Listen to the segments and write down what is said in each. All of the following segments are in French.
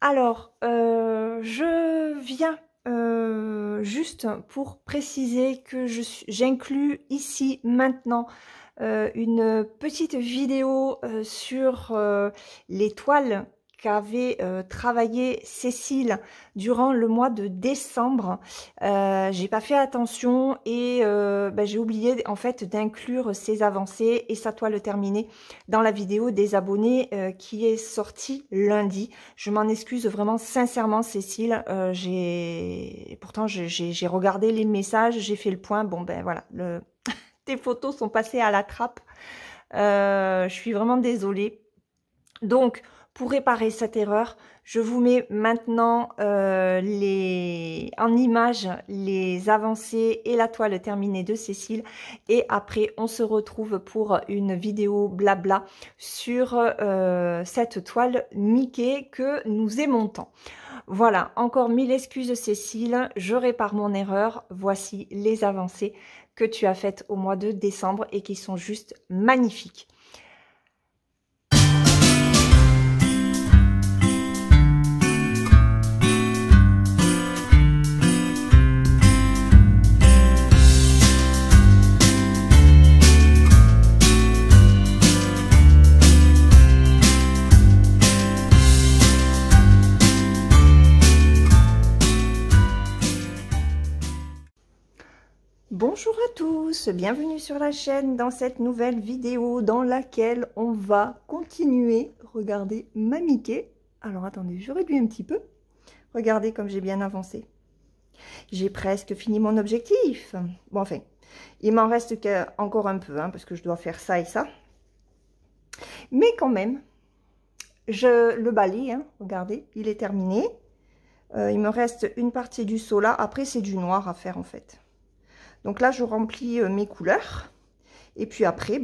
Alors, je viens juste pour préciser que j'inclus ici maintenant une petite vidéo sur les toiles qu'avait travaillé Cécile durant le mois de décembre. J'ai pas fait attention et j'ai oublié en fait d'inclure ses avancées et sa toile terminée dans la vidéo des abonnés qui est sortie lundi. Je m'en excuse vraiment sincèrement, Cécile. Pourtant j'ai regardé les messages, j'ai fait le point. Bon ben voilà, tes photos sont passées à la trappe. Je suis vraiment désolée. Donc, pour réparer cette erreur, je vous mets maintenant en image les avancées et la toile terminée de Cécile. Et après, on se retrouve pour une vidéo blabla sur cette toile Mickey que nous aimons tant. Voilà, encore mille excuses Cécile, je répare mon erreur. Voici les avancées que tu as faites au mois de décembre et qui sont juste magnifiques. Bonjour à tous, bienvenue sur la chaîne dans cette nouvelle vidéo dans laquelle on va continuer. Regardez ma Mickey. Alors attendez, je réduis un petit peu. Regardez comme j'ai bien avancé. J'ai presque fini mon objectif. Bon enfin, il m'en reste encore un peu parce que je dois faire ça et ça. Mais quand même, le balai, regardez, il est terminé. Il me reste une partie du seau là. Après c'est du noir à faire en fait. Donc là, je remplis mes couleurs. Et puis après,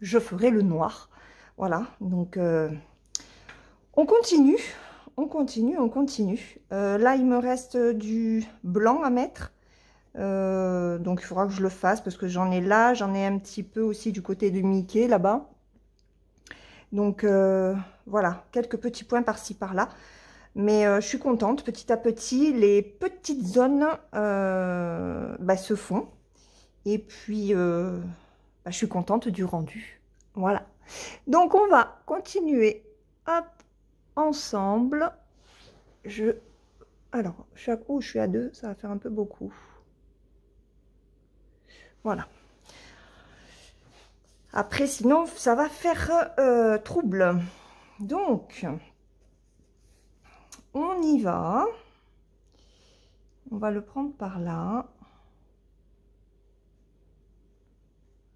je ferai le noir. Voilà, donc on continue. On continue, on continue. Là, il me reste du blanc à mettre. Donc, il faudra que je le fasse parce que j'en ai là. J'en ai un petit peu aussi du côté de Mickey, là-bas. Donc, voilà, quelques petits points par-ci, par-là. Mais je suis contente, petit à petit, les petites zones se font. Et puis, je suis contente du rendu. Voilà. Donc, on va continuer, hop, ensemble. Alors, chaque coup, je suis à 2, ça va faire un peu beaucoup. Voilà. Après, sinon, ça va faire trouble. Donc, on y va. On va le prendre par là.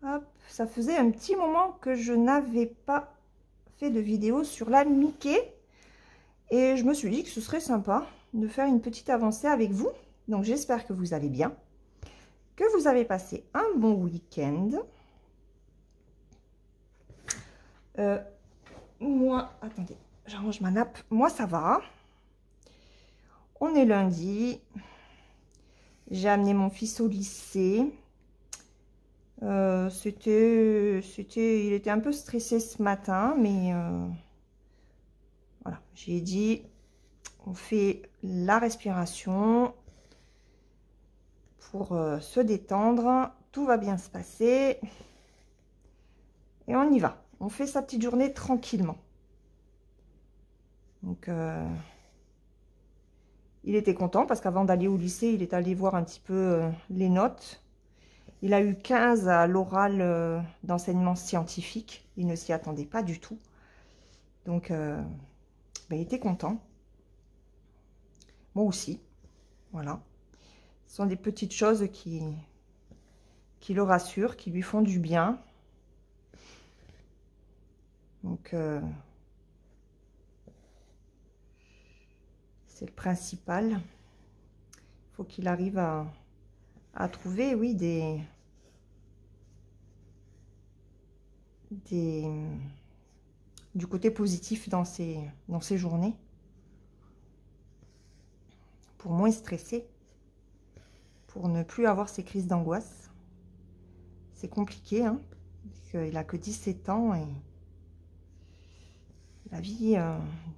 Hop, ça faisait un petit moment que je n'avais pas fait de vidéo sur la Mickey. Et je me suis dit que ce serait sympa de faire une petite avancée avec vous. Donc, j'espère que vous allez bien. Que vous avez passé un bon week-end. Moi, attendez, j'arrange ma nappe. Moi, ça va. On est lundi. J'ai amené mon fils au lycée. Il était un peu stressé ce matin, mais voilà, j'ai dit, on fait la respiration pour se détendre. Tout va bien se passer. Et on y va. On fait sa petite journée tranquillement. Donc, il était content parce qu'avant d'aller au lycée, il est allé voir un petit peu les notes. Il a eu 15 à l'oral d'enseignement scientifique. Il ne s'y attendait pas du tout. Donc, il était content. Moi aussi. Voilà. Ce sont des petites choses qui le rassurent, qui lui font du bien. Donc, c'est le principal. Il faut qu'il arrive à trouver, oui, du côté positif dans ses journées. Pour moins stresser. Pour ne plus avoir ces crises d'angoisse. C'est compliqué, parce qu'il n'a que 17 ans et il la vie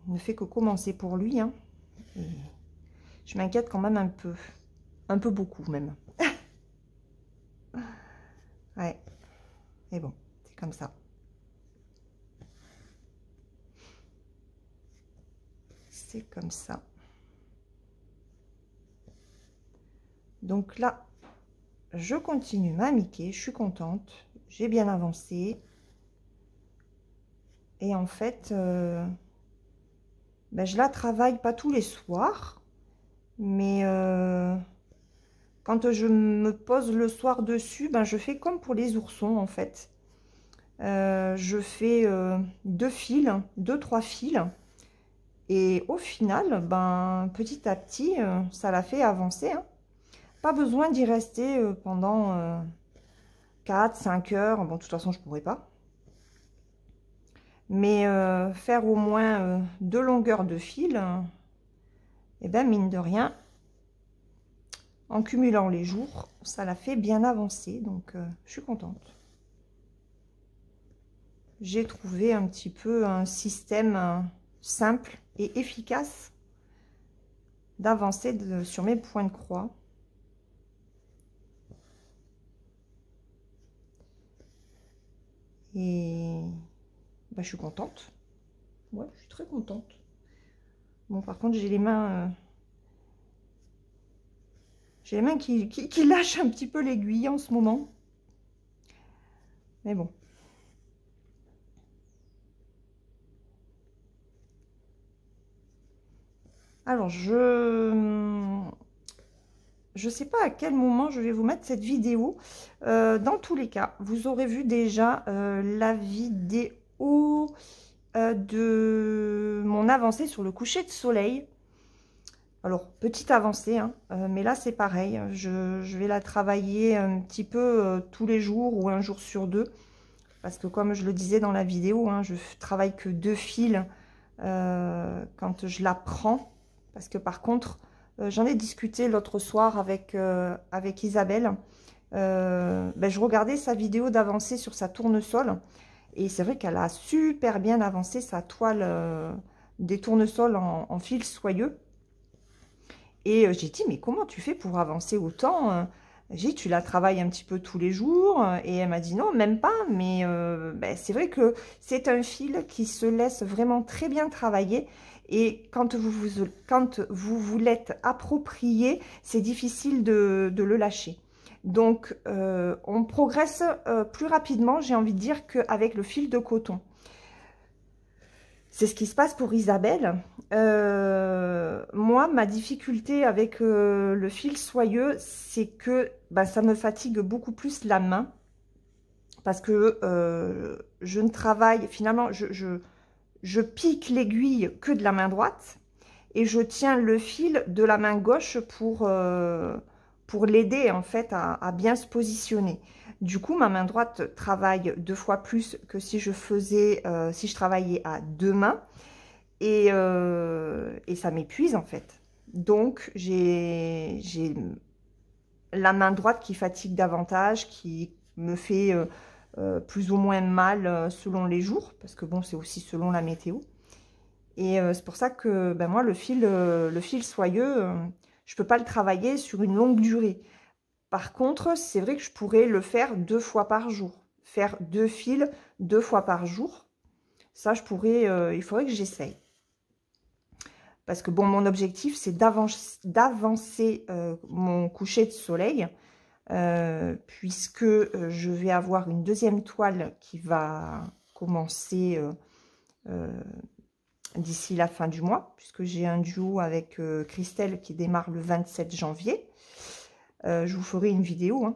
ne fait que commencer pour lui, hein. Et je m'inquiète quand même un peu beaucoup même. Ouais, mais bon, c'est comme ça. C'est comme ça. Donc là, je continue ma Mickey, je suis contente, j'ai bien avancé. Et en fait, ben, je la travaille pas tous les soirs, mais quand je me pose le soir dessus, ben, je fais comme pour les oursons en fait. Je fais 2-3 fils. Et au final, ben, petit à petit, ça la fait avancer, hein. Pas besoin d'y rester pendant 4-5 heures. Bon, de toute façon, je ne pourrais pas. Mais faire au moins 2 longueurs de fil, et ben mine de rien, en cumulant les jours, ça la fait bien avancer. Donc, je suis contente. J'ai trouvé un petit peu un système simple et efficace d'avancer sur mes points de croix. Et bah, je suis contente. Ouais, je suis très contente. Bon, par contre, j'ai les mains qui lâchent un petit peu l'aiguille en ce moment. Mais bon. Alors, je sais pas à quel moment je vais vous mettre cette vidéo. Dans tous les cas, vous aurez vu déjà la vidéo de mon avancée sur le coucher de soleil. Alors, petite avancée, hein, mais là, c'est pareil. Je vais la travailler un petit peu tous les jours ou un jour sur deux. Parce que comme je le disais dans la vidéo, hein, je travaille que 2 fils quand je la prends. Parce que par contre, j'en ai discuté l'autre soir avec Isabelle. Ben, je regardais sa vidéo d'avancée sur sa tournesol. Et c'est vrai qu'elle a super bien avancé sa toile des tournesols en fil soyeux. Et j'ai dit, mais comment tu fais pour avancer autant? J'ai dit, tu la travailles un petit peu tous les jours. Et elle m'a dit, non, même pas. Mais ben, c'est vrai que c'est un fil qui se laisse vraiment très bien travailler. Et quand vous l'êtes approprié, c'est difficile de le lâcher. Donc, on progresse plus rapidement, j'ai envie de dire, qu'avec le fil de coton. C'est ce qui se passe pour Isabelle. Moi, ma difficulté avec le fil soyeux, c'est que ben, ça me fatigue beaucoup plus la main. Parce que je ne travaille, finalement, je pique l'aiguille que de la main droite. Et je tiens le fil de la main gauche pour l'aider en fait à bien se positionner. Du coup, ma main droite travaille 2 fois plus que si je travaillais à 2 mains. Et ça m'épuise en fait. Donc, j'ai la main droite qui fatigue davantage, qui me fait plus ou moins mal selon les jours. Parce que bon, c'est aussi selon la météo. Et c'est pour ça que ben moi, le fil soyeux, je ne peux pas le travailler sur une longue durée. Par contre, c'est vrai que je pourrais le faire 2 fois par jour. Faire 2 fils 2 fois par jour. Ça, je pourrais, il faudrait que j'essaye. Parce que bon, mon objectif, c'est d'avancer mon coucher de soleil. Puisque je vais avoir une deuxième toile qui va commencer d'ici la fin du mois, puisque j'ai un duo avec Christelle qui démarre le 27 janvier. Je vous ferai une vidéo, hein.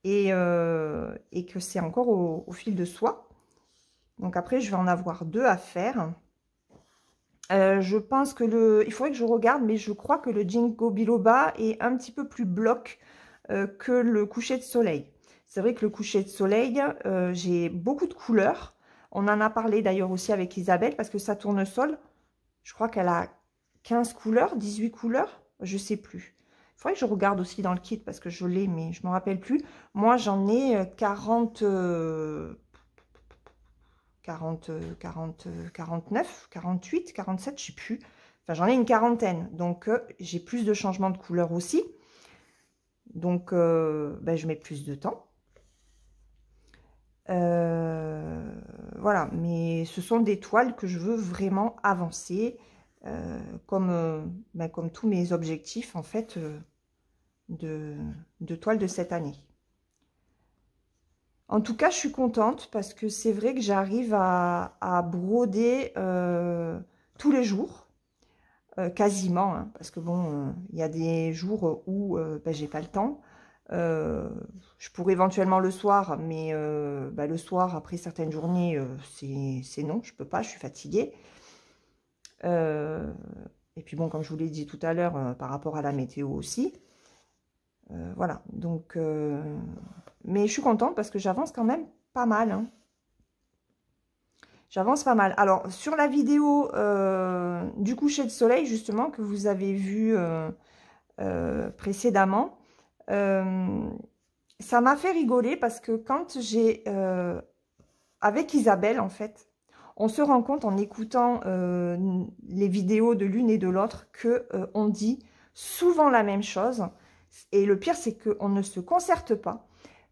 Et que c'est encore au fil de soie. Donc après, je vais en avoir 2 à faire. Je pense que il faudrait que je regarde, mais je crois que le Ginkgo biloba est un petit peu plus bloc que le coucher de soleil. C'est vrai que le coucher de soleil, j'ai beaucoup de couleurs. On en a parlé d'ailleurs aussi avec Isabelle, parce que sa tournesol, je crois qu'elle a 15 couleurs, 18 couleurs, je sais plus. Il faudrait que je regarde aussi dans le kit, parce que je l'ai, mais je ne me rappelle plus. Moi, j'en ai 40 40, 40, 49, 48, 47, je sais plus. Enfin, j'en ai une quarantaine. Donc, j'ai plus de changements de couleur aussi. Donc, ben, je mets plus de temps. Voilà, mais ce sont des toiles que je veux vraiment avancer, ben, comme tous mes objectifs, en fait, de toiles de cette année. En tout cas, je suis contente parce que c'est vrai que j'arrive à broder tous les jours. Quasiment, hein, parce que bon, il y a des jours où ben, j'ai pas le temps. Je pourrais éventuellement le soir, mais ben, le soir, après certaines journées, c'est non, je peux pas, je suis fatiguée. Et puis bon, comme je vous l'ai dit tout à l'heure, par rapport à la météo aussi. Voilà, donc, mais je suis contente parce que j'avance quand même pas mal, hein. J'avance pas mal. Alors, sur la vidéo du coucher de soleil, justement, que vous avez vu précédemment, ça m'a fait rigoler parce que quand j'ai... avec Isabelle, en fait, on se rend compte en écoutant les vidéos de l'une et de l'autre qu'on dit souvent la même chose. Et le pire, c'est qu'on ne se concerte pas.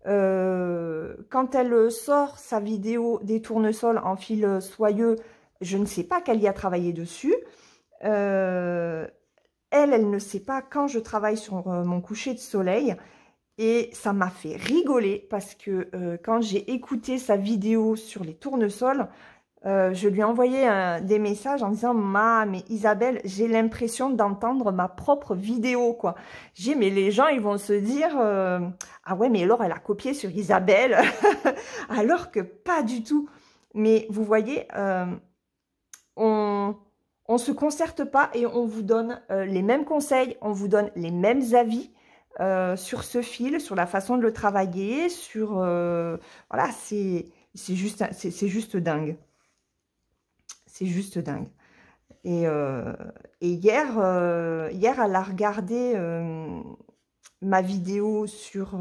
Quand elle sort sa vidéo des tournesols en fil soyeux, je ne sais pas qu'elle y a travaillé dessus. Elle ne sait pas quand je travaille sur mon coucher de soleil. Et ça m'a fait rigoler parce que quand j'ai écouté sa vidéo sur les tournesols, je lui ai envoyé des messages en disant « mais Isabelle, j'ai l'impression d'entendre ma propre vidéo, quoi. » Mais les gens, ils vont se dire ah ouais, mais Laure, elle a copié sur Isabelle. » Alors que pas du tout. Mais vous voyez, on se concerte pas et on vous donne les mêmes conseils, on vous donne les mêmes avis sur ce fil, sur la façon de le travailler, sur... voilà, c'est juste dingue. C'est juste dingue. Et hier, elle a regardé ma vidéo sur...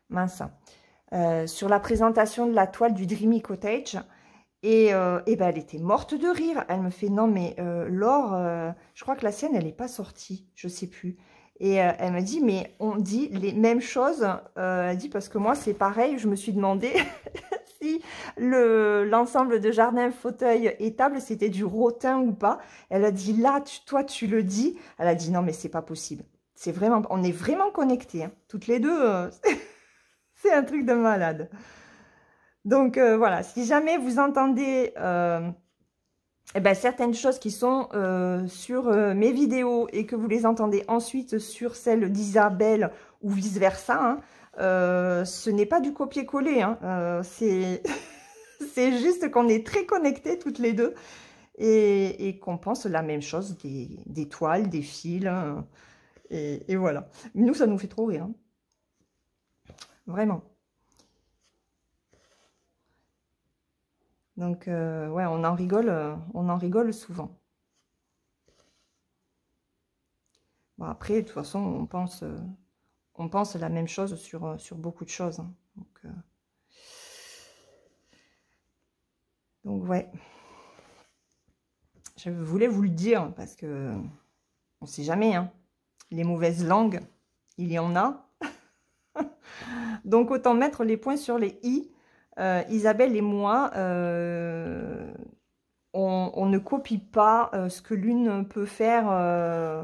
mince. Sur la présentation de la toile du Dreamy Cottage. Et ben, elle était morte de rire. Elle me fait, non mais Laure, je crois que la sienne, elle n'est pas sortie. Je sais plus. Et elle me dit, mais on dit les mêmes choses. Elle dit, parce que moi, c'est pareil. Je me suis demandé si l'ensemble de jardin, fauteuil et table, c'était du rotin ou pas. Elle a dit, là, toi, tu le dis. Elle a dit, non, mais c'est pas possible. C'est vraiment, on est vraiment connectés, hein. Toutes les deux, c'est un truc de malade. Donc, voilà, si jamais vous entendez eh ben, certaines choses qui sont sur mes vidéos et que vous les entendez ensuite sur celles d'Isabelle ou vice-versa, hein, ce n'est pas du copier-coller, hein, c'est juste qu'on est très connectés toutes les deux et qu'on pense la même chose des toiles, des fils, hein, et voilà. Nous, ça nous fait trop rire, hein. Vraiment. Donc, ouais, on en rigole souvent. Bon, après, de toute façon, on pense la même chose sur beaucoup de choses, hein. Donc, ouais. Je voulais vous le dire, parce que on ne sait jamais, hein. Les mauvaises langues, il y en a. Donc, autant mettre les points sur les i. Isabelle et moi, on ne copie pas ce que l'une peut faire,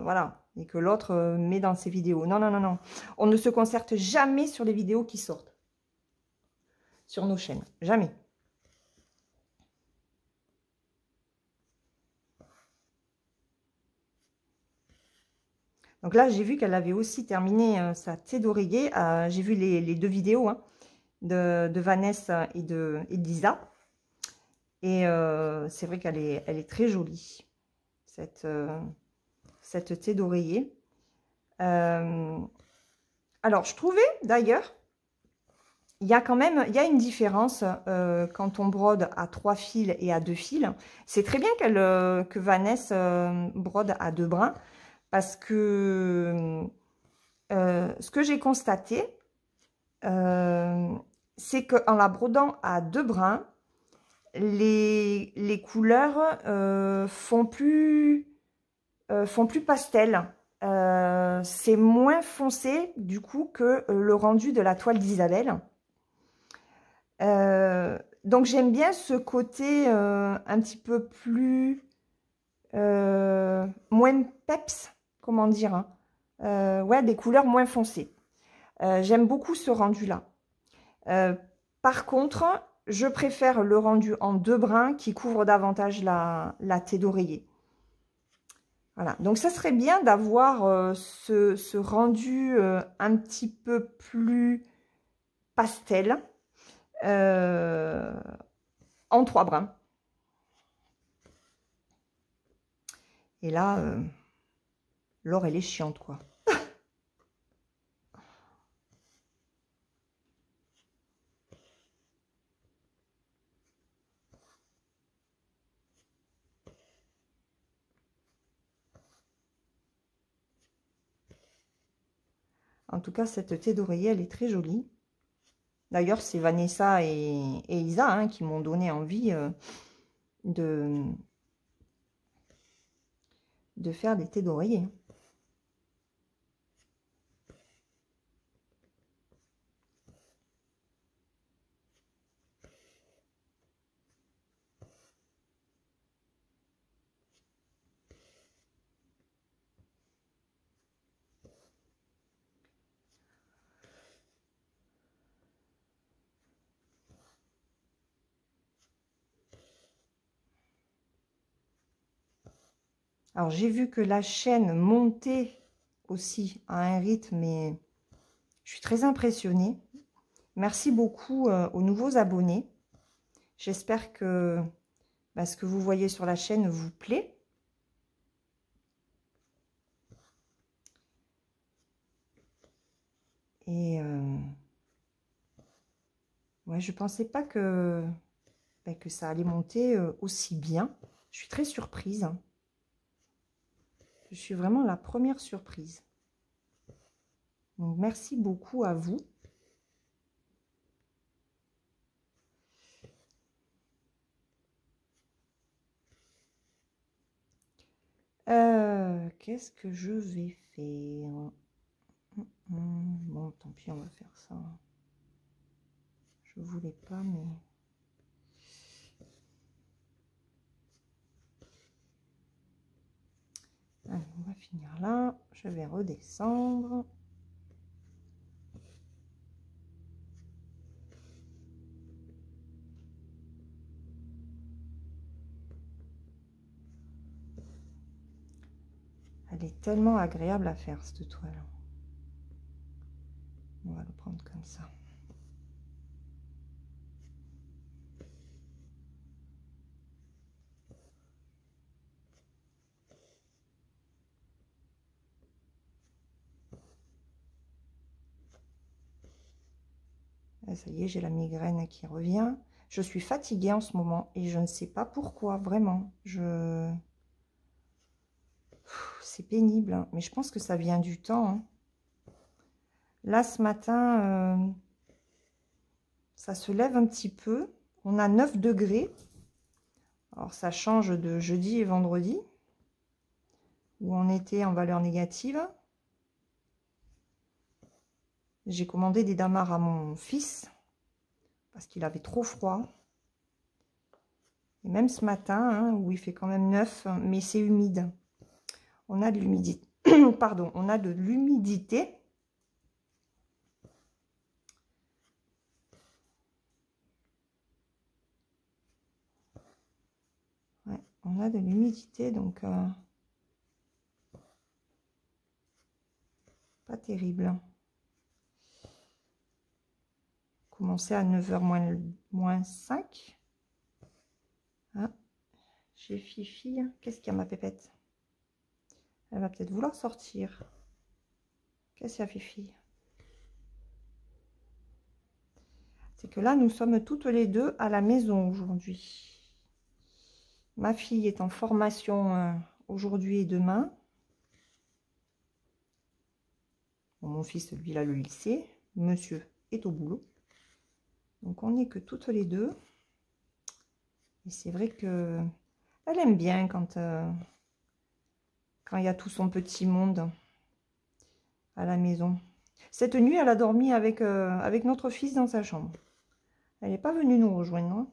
voilà, et que l'autre met dans ses vidéos. Non, non, non, non. On ne se concerte jamais sur les vidéos qui sortent sur nos chaînes. Jamais. Donc là, j'ai vu qu'elle avait aussi terminé sa thé d'oreiller. J'ai vu les deux vidéos, hein, de Vanessa et d'Isa. Et c'est vrai qu'elle est très jolie, cette thé d'oreiller. Alors, je trouvais d'ailleurs, il y a une différence quand on brode à 3 fils et à 2 fils. C'est très bien que Vanessa brode à 2 brins, parce que ce que j'ai constaté, c'est qu'en la brodant à 2 brins, les couleurs font plus pastel. C'est moins foncé du coup que le rendu de la toile d'Isabelle. Donc j'aime bien ce côté un petit peu plus moins peps, comment dire, hein. Ouais, des couleurs moins foncées. J'aime beaucoup ce rendu là. Par contre, je préfère le rendu en 2 brins qui couvre davantage la thé d'oreiller. Voilà, donc ça serait bien d'avoir ce rendu un petit peu plus pastel en 3 brins. Et là, Laure, elle est chiante, quoi. En tout cas, cette thé d'oreiller, elle est très jolie. D'ailleurs, c'est Vanessa et Isa hein, qui m'ont donné envie de faire des thés d'oreiller. Alors, j'ai vu que la chaîne montait aussi à un rythme, mais je suis très impressionnée. Merci beaucoup aux nouveaux abonnés. J'espère que ce que vous voyez sur la chaîne vous plaît. Et ouais, je ne pensais pas que ça allait monter aussi bien. Je suis très surprise. Hein. Je suis vraiment la première surprise. Donc, merci beaucoup à vous. Qu'est-ce que je vais faire? Bon, tant pis, on va faire ça. Je voulais pas, mais... Allez, on va finir là. Je vais redescendre. Elle est tellement agréable à faire, cette toile. On va le prendre comme ça. Ah, ça y est, j'ai la migraine qui revient. Je suis fatiguée en ce moment et je ne sais pas pourquoi, vraiment. C'est pénible, hein, mais je pense que ça vient du temps. Hein. Là, ce matin, ça se lève un petit peu. On a 9 degrés. Alors, ça change de jeudi et vendredi, où on était en valeur négative. J'ai commandé des damars à mon fils, parce qu'il avait trop froid. Et même ce matin, hein, où il fait quand même 9, mais c'est humide. On a de l'humidité. Pardon, on a de l'humidité. Ouais, on a de l'humidité, donc pas terrible. Commencer à 9h moins 5. Ah, j'ai Fifi. Qu'est-ce qu'il y a, ma pépette? Elle va peut-être vouloir sortir. Qu'est-ce qu'il y a, Fifi? C'est que là, nous sommes toutes les deux à la maison aujourd'hui. Ma fille est en formation aujourd'hui et demain. Bon, mon fils, lui, il a le lycée. Monsieur est au boulot. Donc on n'est que toutes les deux. Et c'est vrai que elle aime bien quand il y a tout son petit monde à la maison. Cette nuit, elle a dormi avec, avec notre fils dans sa chambre. Elle n'est pas venue nous rejoindre, hein.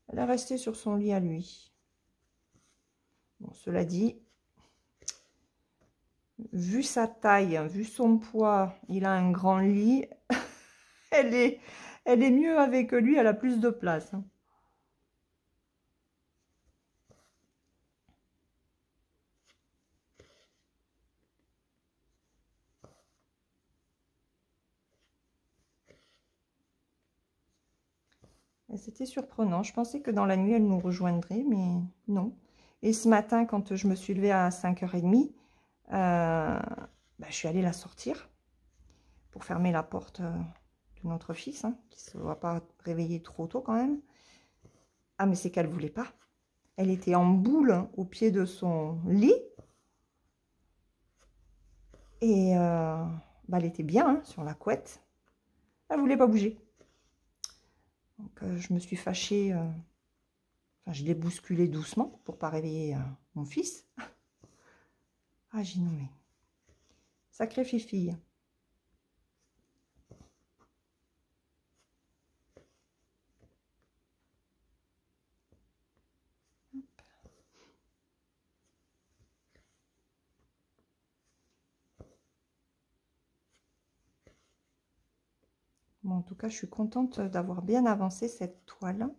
Elle est restée sur son lit à lui. Bon, cela dit, vu sa taille, vu son poids, il a un grand lit. Elle est mieux avec lui, elle a plus de place, hein. C'était surprenant. Je pensais que dans la nuit, elle nous rejoindrait, mais non. Et ce matin, quand je me suis levée à 5h30, je suis allée la sortir pour fermer la porte de notre fils, hein, qui ne se va pas réveiller trop tôt quand même. Ah, mais c'est qu'elle ne voulait pas. Elle était en boule, hein, au pied de son lit. Et elle était bien, hein, sur la couette. Elle ne voulait pas bouger. Donc, je me suis fâchée. Enfin, je l'ai bousculée doucement pour ne pas réveiller mon fils. Ah, j'ai nommé. Sacrée fifille. Bon, en tout cas, je suis contente d'avoir bien avancé cette toile.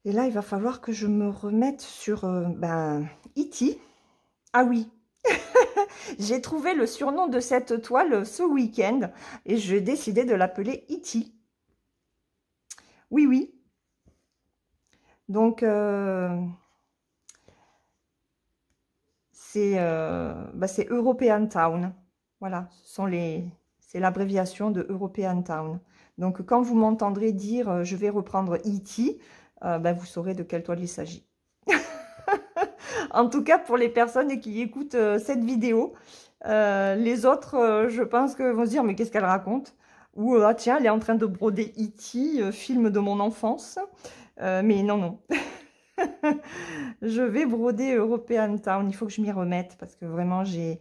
Et là, il va falloir que je me remette sur E.T. Ah oui, j'ai trouvé le surnom de cette toile ce week-end et j'ai décidé de l'appeler E.T. Oui, oui. Donc, c'est European Town. Voilà, c'est l'abréviation de European Town. Donc, quand vous m'entendrez dire je vais reprendre E.T., vous saurez de quelle toile il s'agit. En tout cas, pour les personnes qui écoutent cette vidéo, les autres, je pense que vont se dire, mais qu'est-ce qu'elle raconte? Ou, ah tiens, elle est en train de broder E.T., film de mon enfance. Mais non, non. Je vais broder European Town. Il faut que je m'y remette parce que vraiment, j'ai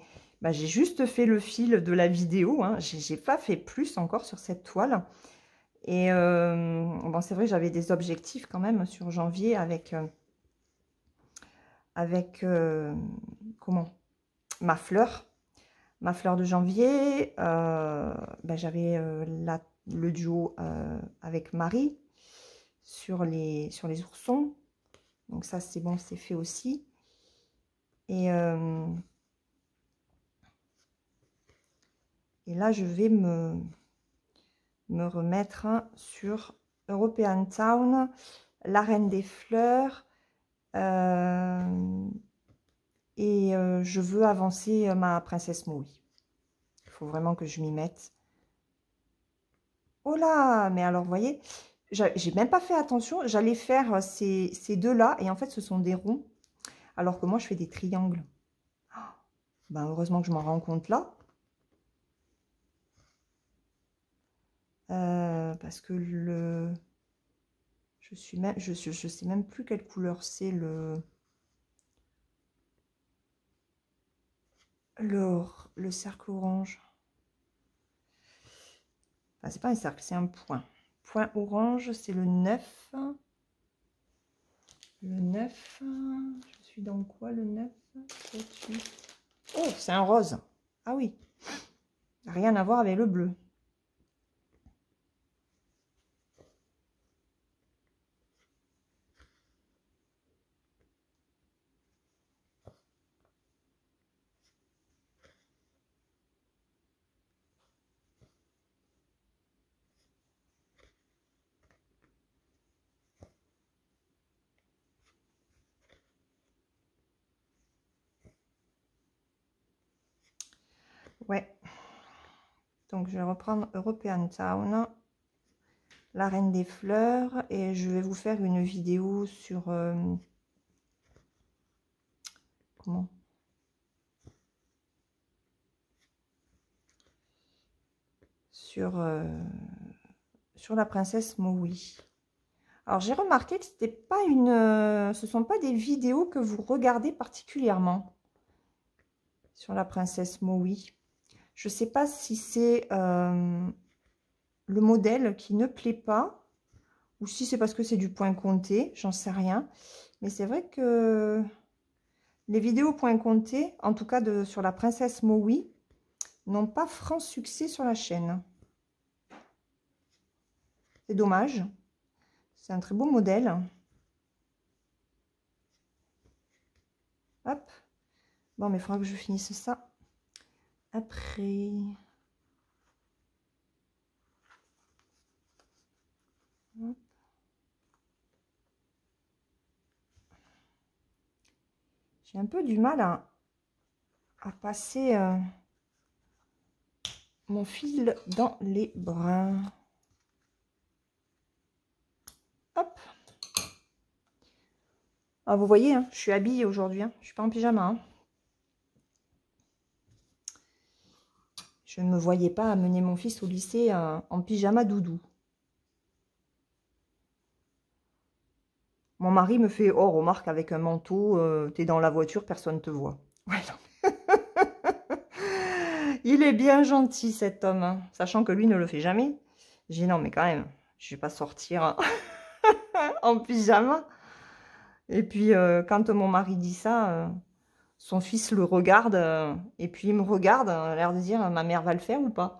juste fait le fil de la vidéo, hein. J'ai pas fait plus encore sur cette toile. Et bon, c'est vrai, j'avais des objectifs quand même sur janvier avec comment, ma fleur de janvier. J'avais le duo avec Marie sur les oursons. Donc ça, c'est bon, c'est fait aussi. Et là, je vais me remettre sur European Town, la Reine des Fleurs. Et je veux avancer ma Princesse Maui. Il faut vraiment que je m'y mette. Oh là, mais alors, vous voyez, j'ai même pas fait attention. J'allais faire ces deux-là, et en fait, ce sont des ronds. Alors que moi, je fais des triangles. Heureusement que je m'en rends compte là. Parce que je sais même plus quelle couleur c'est le cercle orange. Enfin, c'est pas un cercle, c'est un point. Point orange, c'est le 9. Le 9, je suis dans quoi le 9? Oh, c'est un rose. Ah oui, rien à voir avec le bleu. Ouais. Donc, je vais reprendre European Town. la Reine des Fleurs. Et je vais vous faire une vidéo sur... comment? Sur la princesse Maui. Alors, j'ai remarqué que c'était pas ce sont pas des vidéos que vous regardez particulièrement sur la princesse Maui. Je sais pas si c'est le modèle qui ne plaît pas ou si c'est parce que c'est du point compté, j'en sais rien. Mais c'est vrai que les vidéos point compté, en tout cas sur la princesse Maui, n'ont pas franc succès sur la chaîne. C'est dommage. C'est un très beau modèle. Hop. Bon, mais il faudra que je finisse ça après. Hop. J'ai un peu du mal à passer mon fil dans les brins. Hop. Ah, vous voyez, hein, je suis habillée aujourd'hui. Hein, je suis pas en pyjama. Hein. Je ne me voyais pas amener mon fils au lycée en pyjama doudou. Mon mari me fait, oh, remarque, avec un manteau, t'es dans la voiture, personne ne te voit. Ouais, non. Il est bien gentil, cet homme, hein, sachant que lui ne le fait jamais. J'ai dit, non, mais quand même, je vais pas sortir en pyjama. Et puis, quand mon mari dit ça, son fils le regarde, et puis il me regarde, a l'air de dire, ma mère va le faire ou pas?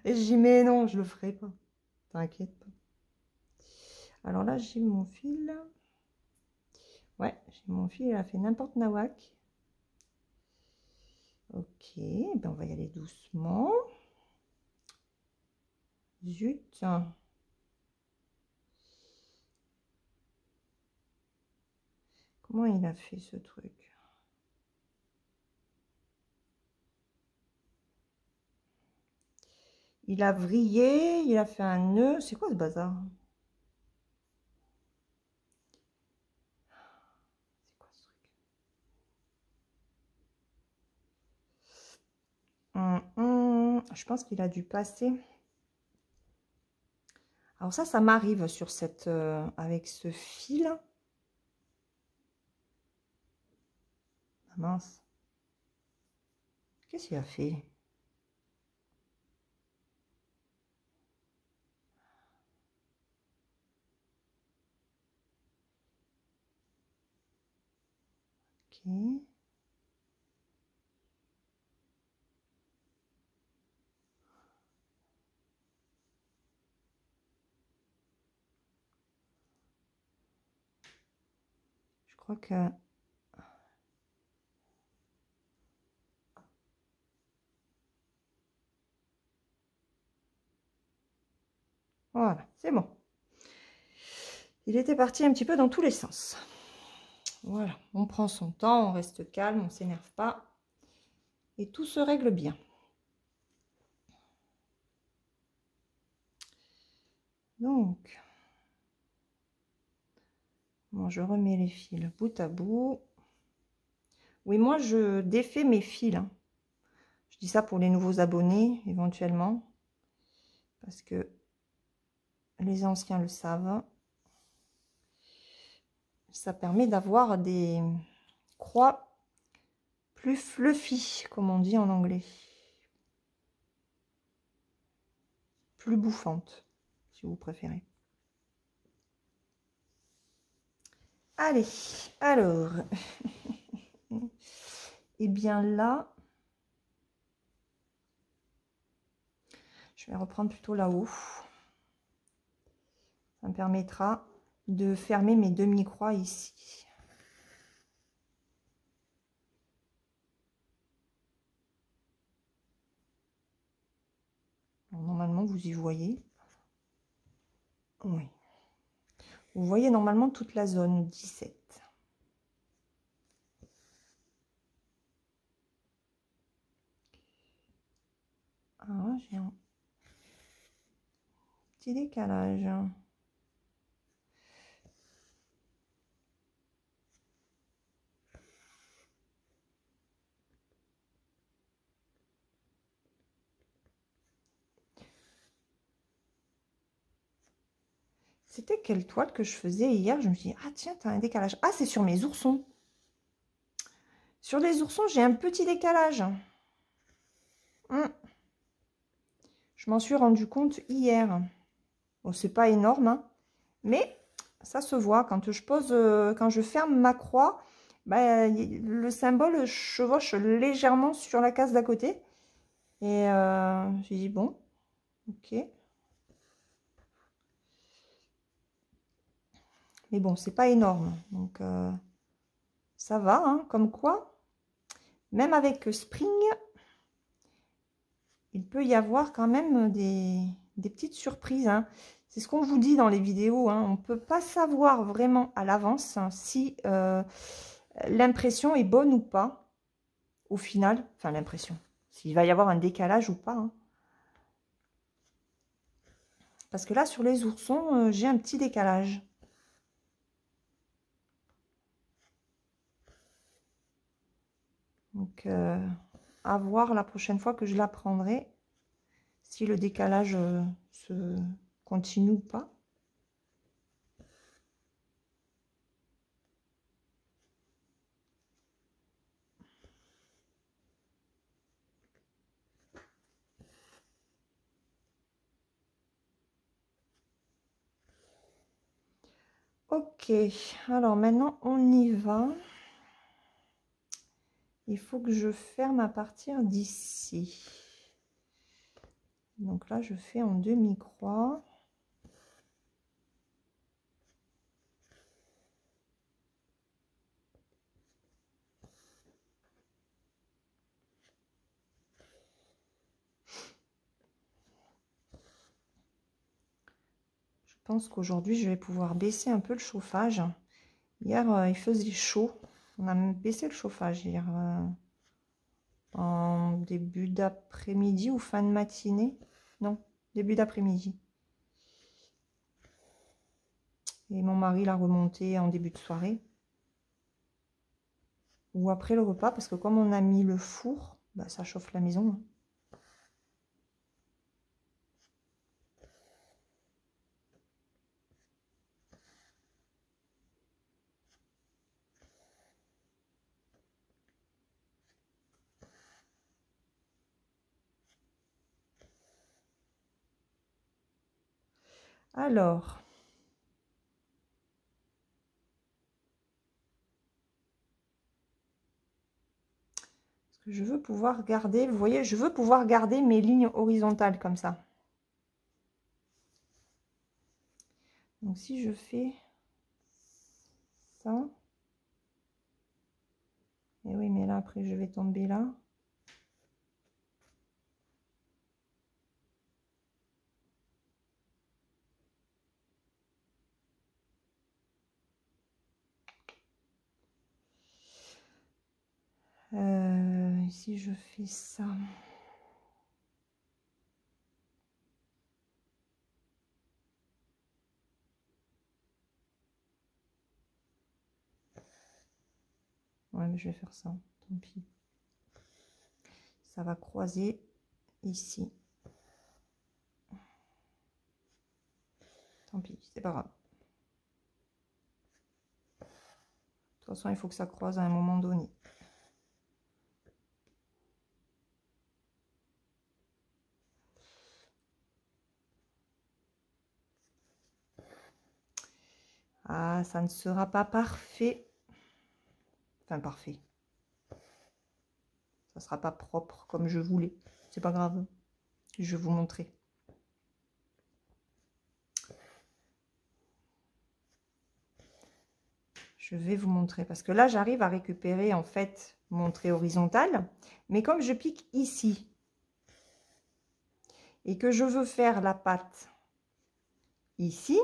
Et je dis, mais non, je le ferai pas. T'inquiète pas. Alors là, j'ai mon fil. Ouais, j'ai mon fil, il a fait n'importe nawak. Ok, ben on va y aller doucement. Zut. Comment il a fait ce truc? Il a vrillé, il a fait un nœud. C'est quoi ce bazar? C'est quoi ce truc? Je pense qu'il a dû passer. Alors ça m'arrive sur cette avec ce fil. Ah mince. Qu'est-ce qu'il a fait? Ok. Je crois que... Voilà, c'est bon. Il était parti un petit peu dans tous les sens. Voilà, on prend son temps, on reste calme, on ne s'énerve pas. Et tout se règle bien. Donc, bon, je remets les fils bout à bout. Oui, moi, je défais mes fils. Hein. Je dis ça pour les nouveaux abonnés, éventuellement. Parce que les anciens le savent. Ça permet d'avoir des croix plus fluffy, comme on dit en anglais. Plus bouffantes, si vous préférez. Allez, alors... Et bien là... Je vais reprendre plutôt là-haut. Ça me permettra de fermer mes demi-croix ici. Alors, normalement, vous y voyez. Oui. Vous voyez normalement toute la zone 17. Ah, petit décalage. C'était quelle toile que je faisais hier? Je me suis dit, ah tiens, t'as un décalage. Ah, c'est sur mes oursons. Sur les oursons, j'ai un petit décalage. Je m'en suis rendu compte hier. Bon, c'est pas énorme, hein, mais ça se voit quand je pose, quand je ferme ma croix, ben, le symbole chevauche légèrement sur la case d'à côté. Et j'ai dit bon, ok. Mais bon, c'est pas énorme, donc ça va, hein, comme quoi, même avec Spring, il peut y avoir quand même des petites surprises, hein. C'est ce qu'on vous dit dans les vidéos, hein. On ne peut pas savoir vraiment à l'avance, hein, si l'impression est bonne ou pas, au final. Enfin, l'impression. S'il va y avoir un décalage ou pas, hein. Parce que là, sur les oursons, j'ai un petit décalage. Donc, à voir la prochaine fois que je la prendrai, si le décalage se continue ou pas. Ok, alors maintenant on y va. Il faut que je ferme à partir d'ici. Donc là, je fais en demi-croix. Je pense qu'aujourd'hui, je vais pouvoir baisser un peu le chauffage. Hier, il faisait chaud. On a même baissé le chauffage hier. En début d'après-midi ou fin de matinée. Non, début d'après-midi. Et mon mari l'a remonté en début de soirée. Ou après le repas, parce que comme on a mis le four, bah, ça chauffe la maison, hein. Alors, ce que je veux pouvoir garder, vous voyez, je veux pouvoir garder mes lignes horizontales comme ça. Donc si je fais ça, et oui, mais là après je vais tomber là. Si je fais ça. Ouais, mais je vais faire ça, tant pis. Ça va croiser ici. Tant pis, c'est pas grave. De toute façon, il faut que ça croise à un moment donné. Ah, ça ne sera pas parfait. Enfin, parfait. Ça sera pas propre comme je voulais. C'est pas grave. Je vais vous montrer. Je vais vous montrer. Parce que là, j'arrive à récupérer, en fait, mon trait horizontal. Mais comme je pique ici, et que je veux faire la patte ici,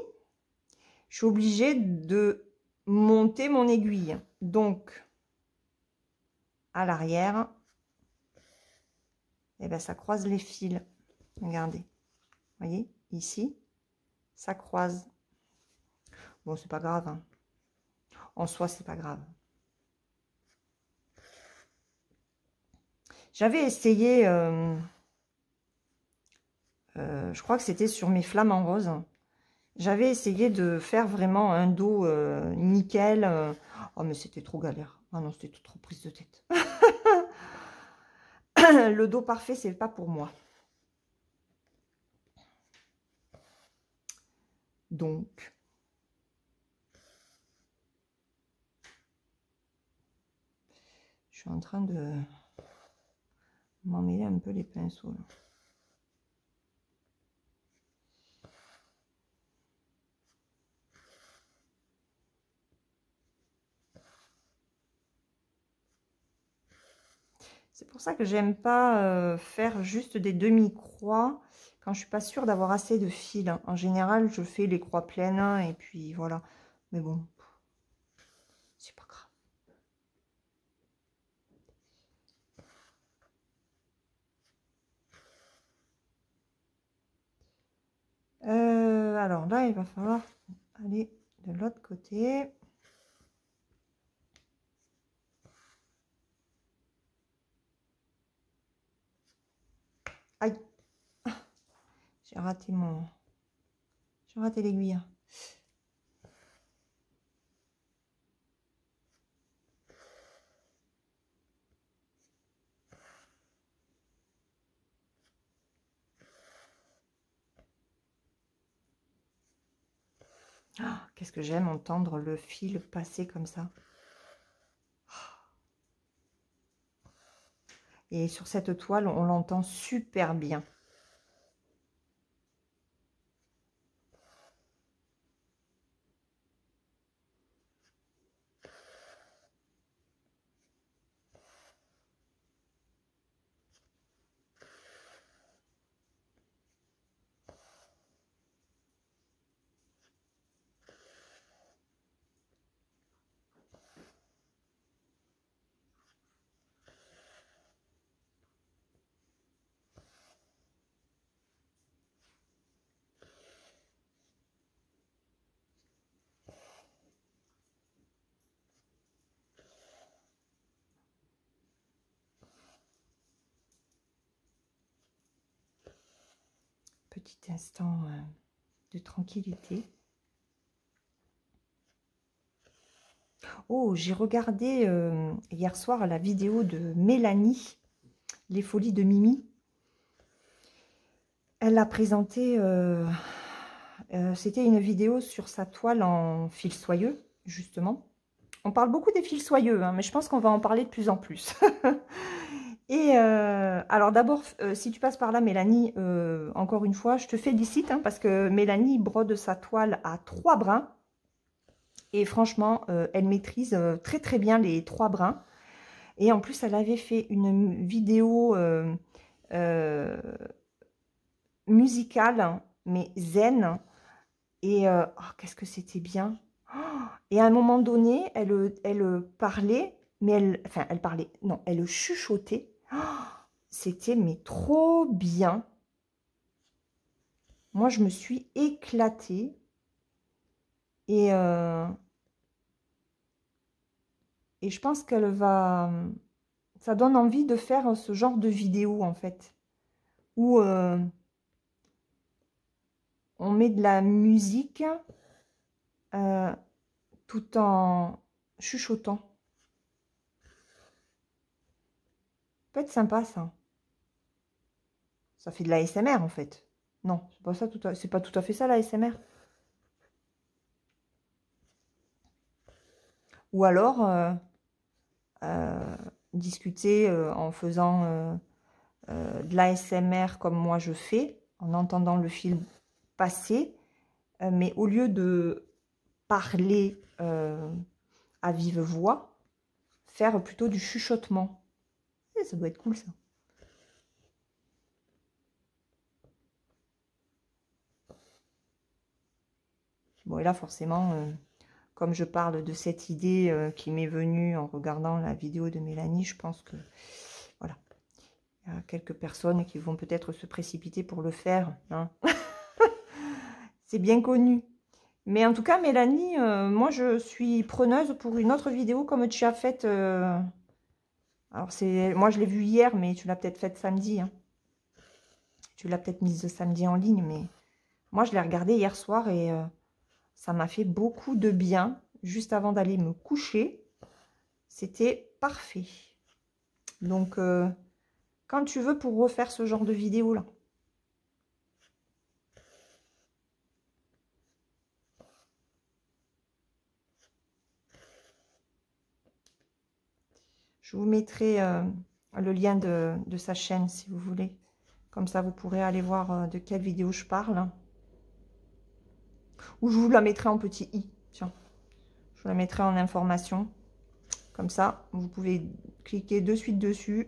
je suis obligée de monter mon aiguille. Donc, à l'arrière, et ben ça croise les fils. Regardez. Vous voyez, ici. Ça croise. Bon, c'est pas grave. Hein. En soi, c'est pas grave. J'avais essayé, je crois que c'était sur mes flamants roses. J'avais essayé de faire vraiment un dos nickel. Oh, mais c'était trop galère. Ah non, c'était trop prise de tête. Le dos parfait, c'est pas pour moi. Donc, je suis en train de m'emmêler un peu les pinceaux. Là. C'est pour ça que j'aime pas faire juste des demi-croix quand je suis pas sûre d'avoir assez de fil. En général, je fais les croix pleines et puis voilà. Mais bon, c'est pas grave. Alors là, il va falloir aller de l'autre côté. Aïe, j'ai raté l'aiguille. Oh, qu'est-ce que j'aime entendre le fil passer comme ça. Et sur cette toile, on l'entend super bien. Petit instant de tranquillité. Oh, j'ai regardé hier soir la vidéo de Mélanie, Les Folies de Mimi. Elle a présenté, c'était une vidéo sur sa toile en fil soyeux, justement. On parle beaucoup des fils soyeux, hein, mais je pense qu'on va en parler de plus en plus. Et alors d'abord, si tu passes par là, Mélanie, encore une fois, je te félicite, hein, parce que Mélanie brode sa toile à 3 brins. Et franchement, elle maîtrise très très bien les 3 brins. Et en plus, elle avait fait une vidéo musicale, mais zen. Et oh, qu'est-ce que c'était bien. Oh, et à un moment donné, elle parlait, mais elle parlait, non, elle chuchotait. Oh, c'était mais trop bien. Moi, je me suis éclatée. Et je pense qu'elle va... Ça donne envie de faire ce genre de vidéo, en fait. Où on met de la musique tout en chuchotant. Ça peut être sympa, ça. Ça fait de la ASMR, en fait. Non, c'est pas ça, c'est pas tout à fait ça, la ASMR. Ou alors, discuter en faisant de l'ASMR comme moi je fais, en entendant le film passer, mais au lieu de parler à vive voix, faire plutôt du chuchotement. Et ça doit être cool, ça. Bon, et là, forcément, comme je parle de cette idée qui m'est venue en regardant la vidéo de Mélanie, je pense que, voilà, il y a quelques personnes qui vont peut-être se précipiter pour le faire. Hein. C'est bien connu. Mais en tout cas, Mélanie, moi, je suis preneuse pour une autre vidéo comme tu as faite. Alors, moi, je l'ai vue hier, mais tu l'as peut-être faite samedi. Hein. Tu l'as peut-être mise samedi en ligne, mais moi, je l'ai regardée hier soir et ça m'a fait beaucoup de bien. Juste avant d'aller me coucher, c'était parfait. Donc, quand tu veux pour refaire ce genre de vidéo-là. Je vous mettrai le lien de sa chaîne si vous voulez. Comme ça, vous pourrez aller voir de quelle vidéo je parle. Ou je vous la mettrai en petit i. Tiens, je vous la mettrai en information. Comme ça, vous pouvez cliquer de suite dessus.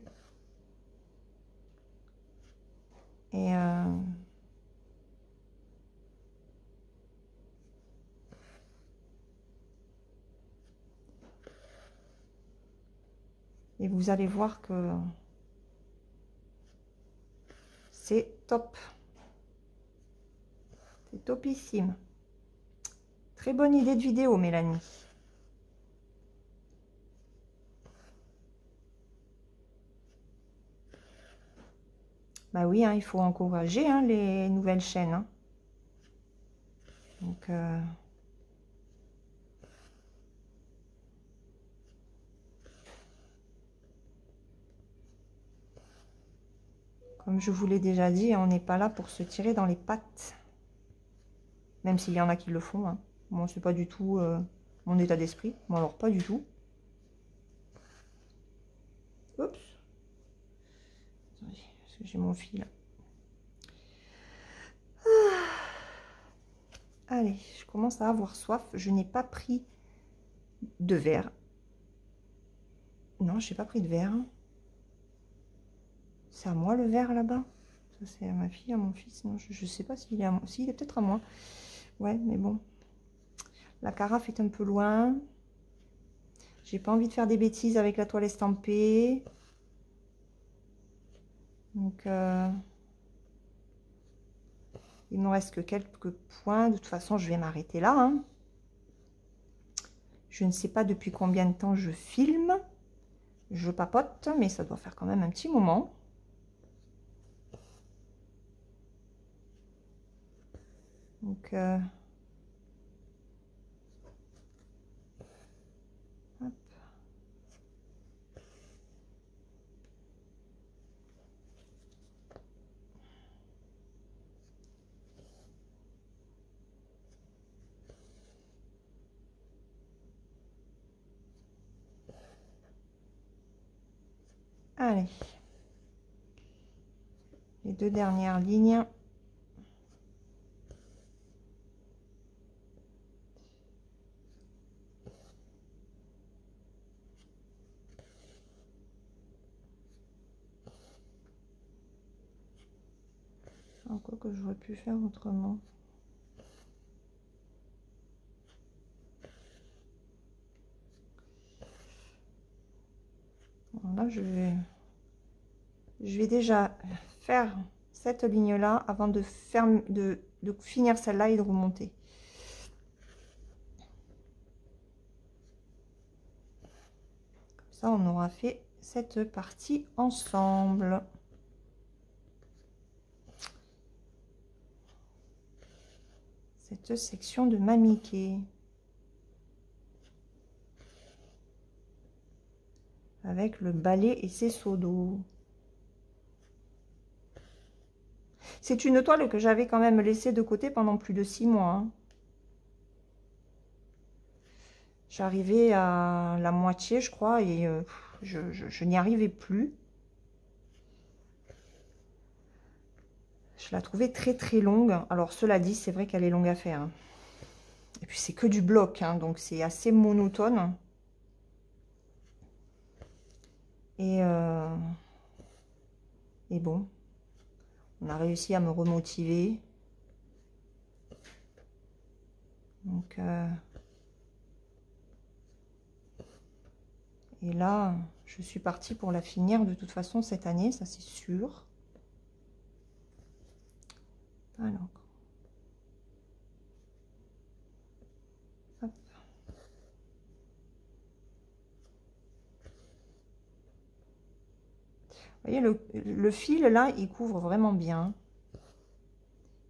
Et vous allez voir que c'est top. C'est topissime. Très bonne idée de vidéo, Mélanie. Bah oui, hein, il faut encourager hein, les nouvelles chaînes. Hein. Donc, comme je vous l'ai déjà dit, on n'est pas là pour se tirer dans les pattes. Même s'il y en a qui le font. Hein. Moi, c'est pas du tout mon état d'esprit. Moi, alors, pas du tout. Oups. Attendez, parce que j'ai mon fil. Allez, je commence à avoir soif. Je n'ai pas pris de verre. Non, je n'ai pas pris de verre. C'est à moi le verre là-bas. Ça, c'est à ma fille, à mon fils. Non, je ne sais pas s'il est à moi. Si, il est peut-être à moi. Ouais, mais bon. La carafe est un peu loin. J'ai pas envie de faire des bêtises avec la toile estampée. Donc, il me reste que quelques points. De toute façon, je vais m'arrêter là. Hein. Je ne sais pas depuis combien de temps je filme. Je papote, mais ça doit faire quand même un petit moment. Donc, hop. Allez. Les deux dernières lignes. Quoi que j'aurais pu faire autrement. Alors là, je vais déjà faire cette ligne-là avant de finir celle-là et de remonter. Comme ça, on aura fait cette partie ensemble. Cette section de Mamiké. Avec le balai et ses seaux d'eau. C'est une toile que j'avais quand même laissée de côté pendant plus de 6 mois. Hein. J'arrivais à la moitié, je crois, et je n'y arrivais plus. Je la trouvais très très longue. Alors cela dit, c'est vrai qu'elle est longue à faire. Hein. Et puis c'est que du bloc, hein, donc c'est assez monotone. Et bon, on a réussi à me remotiver. Donc, et là, je suis partie pour la finir de toute façon cette année, ça c'est sûr. Alors, Vous voyez, le fil, là, il couvre vraiment bien.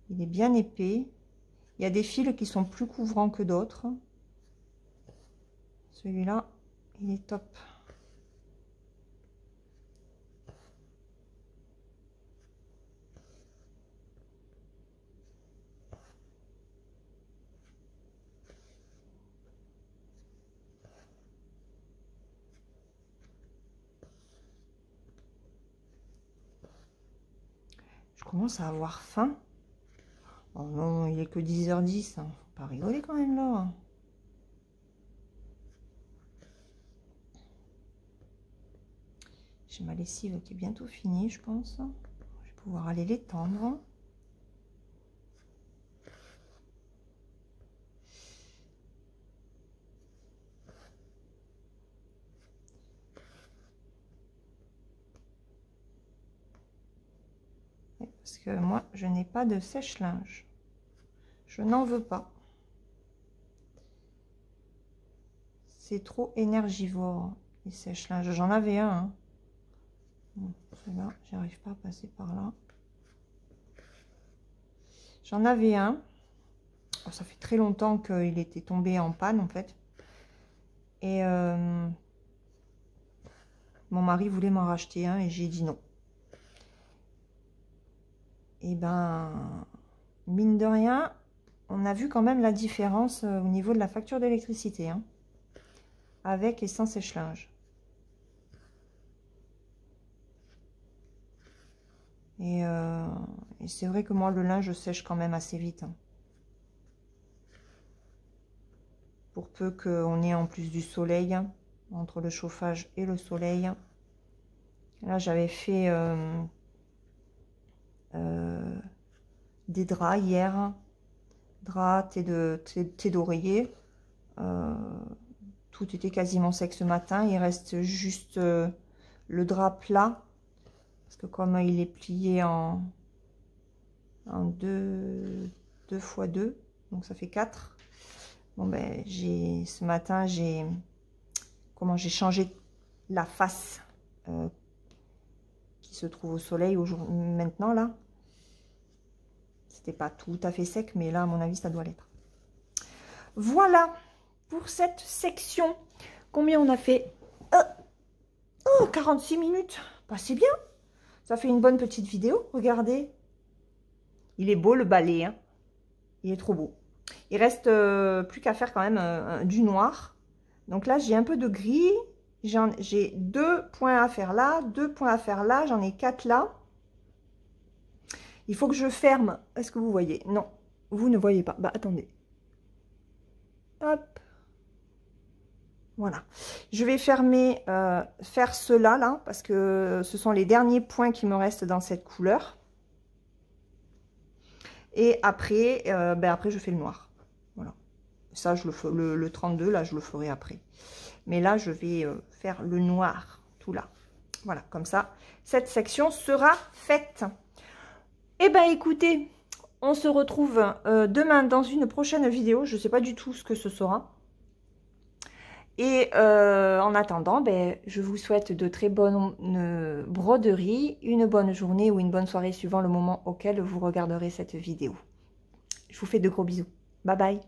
Il est bien épais. Il y a des fils qui sont plus couvrants que d'autres. Celui-là, il est top. Je commence à avoir faim. Oh non, il est que 10h10. Hein. Faut pas rigoler quand même là. J'ai ma lessive qui est bientôt finie, je pense. Je vais pouvoir aller l'étendre. Parce que moi, je n'ai pas de sèche-linge. Je n'en veux pas. C'est trop énergivore, les sèche-linges. J'en avais un. Hein. Bon, celui-là, j'arrive pas à passer par là. J'en avais un. Oh, ça fait très longtemps qu'il était tombé en panne, en fait. Et mon mari voulait m'en racheter un et j'ai dit non. Et ben, mine de rien, on a vu quand même la différence au niveau de la facture d'électricité, hein, avec et sans sèche-linge. Et c'est vrai que moi, le linge sèche quand même assez vite. Hein. Pour peu qu'on ait en plus du soleil, hein, entre le chauffage et le soleil. Là, j'avais fait des draps hier. Drap, thé d'oreiller. Tout était quasiment sec ce matin. Il reste juste le drap plat. Parce que comme il est plié en 2 x 2, donc ça fait 4. Bon ben, ce matin, j'ai changé la face qui se trouve au soleil maintenant là. C'était pas tout à fait sec, mais là, à mon avis, ça doit l'être. Voilà pour cette section. Combien on a fait? Oh, 46 minutes. Bah, c'est bien. Ça fait une bonne petite vidéo. Regardez. Il est beau, le balai. Hein. Il est trop beau. Il reste plus qu'à faire quand même du noir. Donc là, j'ai un peu de gris. J'ai 2 points à faire là, 2 points à faire là. J'en ai 4 là. Il faut que je ferme. Est-ce que vous voyez? Non, vous ne voyez pas. Bah, attendez. Hop. Voilà. Je vais fermer, faire cela là, parce que ce sont les derniers points qui me restent dans cette couleur. Et après, après je fais le noir. Voilà. Ça, le 32, là, je le ferai après. Mais là, je vais faire le noir, tout là. Voilà, comme ça, cette section sera faite. Eh bien, écoutez, on se retrouve demain dans une prochaine vidéo. Je ne sais pas du tout ce que ce sera. Et en attendant, je vous souhaite de très bonnes broderies, une bonne journée ou une bonne soirée suivant le moment auquel vous regarderez cette vidéo. Je vous fais de gros bisous. Bye bye.